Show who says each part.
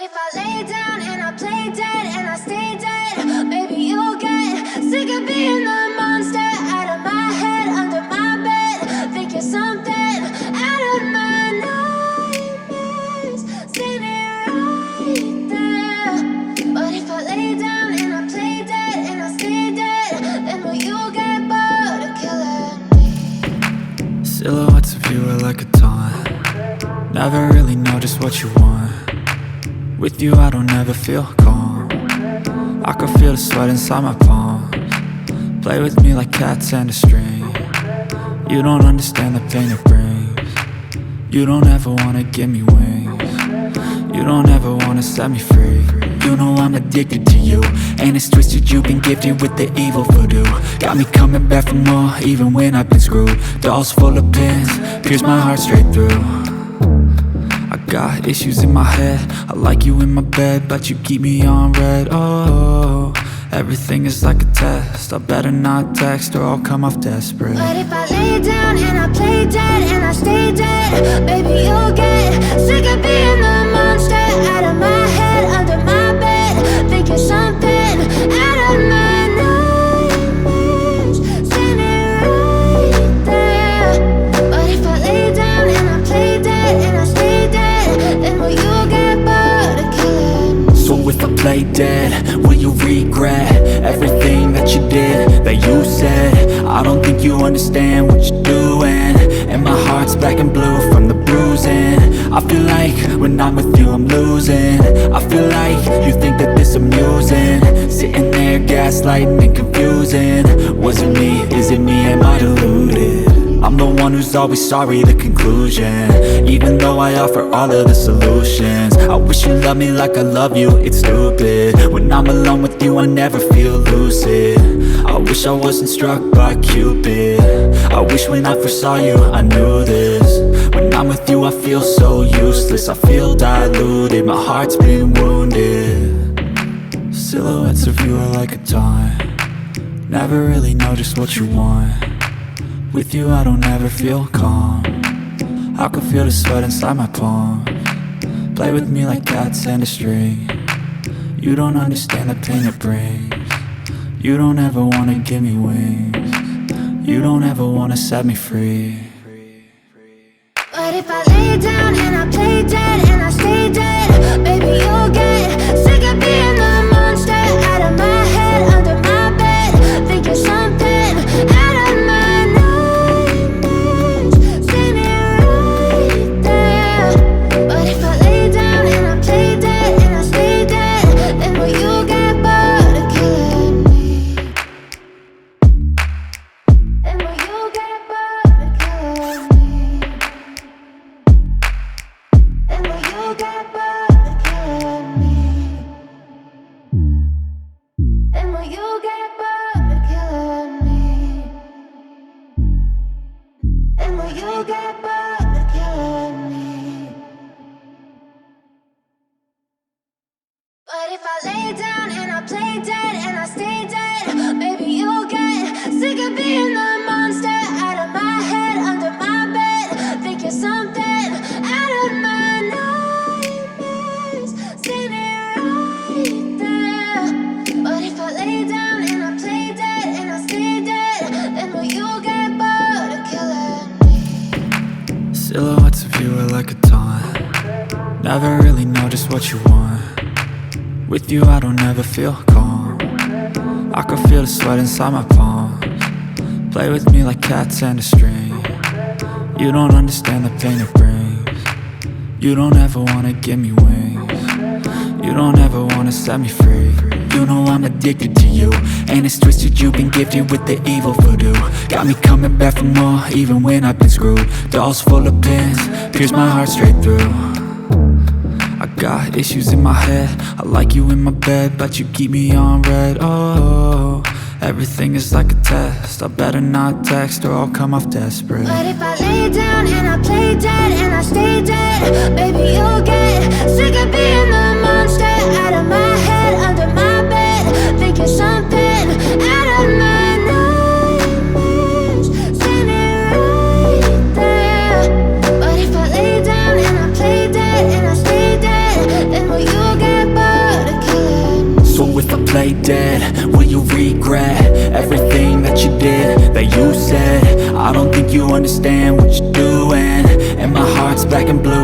Speaker 1: if I lay down and I play dead and I stay dead, maybe you'll get sick of being the monster out of my head, under my bed. Think you're something out of my nightmares, standing right there. But if I lay down and I play dead and I stay dead, then will you get bored of killing me?
Speaker 2: Silhouettes of you are like a taunt. Never really know just what you want. With you I don't ever feel calm. I can feel the sweat inside my palms. Play with me like cats and a string. You don't understand the pain it brings. You don't ever wanna give me wings. You don't ever wanna set me free. You know I'm addicted to you, and it's twisted, you've been gifted with the evil voodoo. Got me coming back for more, even when I've been screwed. Dolls full of pins, pierce my heart straight through. I got issues in my head, I like you in my bed, but you keep me on red. Oh, everything is like a test, I better not text or I'll come off desperate.
Speaker 1: But if I lay down and I play dead and I stay dead, baby you'll get sick of being the monster out of my head, under my bed. Think you're something out of my nightmares, standing right there. But if I lay down and I play dead and I stay dead, then will you get bored of killing me?
Speaker 2: So if I play dead, will you regret everything that you did, that you said? I don't think you understand what you're doing, and my heart's black and blue from the bruising. I feel like when I'm with you I'm losing. I feel like you think that this amusing, sitting there gaslighting and confusing. Was it me? Is it me? Am I deluded? I'm the one who's always sorry, the conclusion, even though I offer all of the solutions. I wish you loved me like I love you, it's stupid. When I'm alone with you I never feel lucid. I wish I wasn't struck by Cupid. I wish when I first saw you I knew this. When I'm with you I feel so useless, I feel diluted, my heart's been wounded. Silhouettes of you are like a taunt. Never really know just what you want. With you I don't ever feel calm. I can feel the sweat inside my palms. Play with me like cats and a string. You don't understand the pain it brings. You don't ever wanna give me wings. You don't ever wanna set me free.
Speaker 1: But if I lay down and I play dead and I stay dead, baby you'll get sick of being the monster out of my head, under my bed. Think you're something out of my nightmares, standing right there. But if I lay down and I play dead and I stay dead, then will you get bored of killing me? Then will you get bored of killing me? And will you get bored of killing me? And will you get bored of killing me? And will you get bored of killing me? But if I lay down and I play dead and I stay dead, maybe you'll get sick of being the monster out of my head, under my bed. Think you're something out of my nightmares, standing right there. But if I lay down and I play dead and I stay dead, then will you get bored of killing me?
Speaker 2: Silhouettes of you are like a taunt. Never really know just what you want. With you I don't ever feel calm. I can feel the sweat inside my palms. Play with me like cats and a string. You don't understand the pain it brings. You don't ever wanna give me wings. You don't ever wanna set me free. You know I'm addicted to you, and it's twisted, you've been gifted with the evil voodoo. Got me coming back for more, even when I've been screwed. Dolls full of pins, pierce my heart straight through. I got issues in my head, I like you in my bed, but you keep me on red. Oh, everything is like a test, I better not text or I'll come off desperate.
Speaker 1: But if I lay down and I play dead and I stay dead, baby you'll get sick of being the monster out of my head, under my bed. Think you're something out of my nightmares, standing right there. But if I lay down and I play dead and I stay dead, then will you
Speaker 2: play dead? Will you regret everything that you did, that you said? I don't think you understand what you're doing, and my heart's black and blue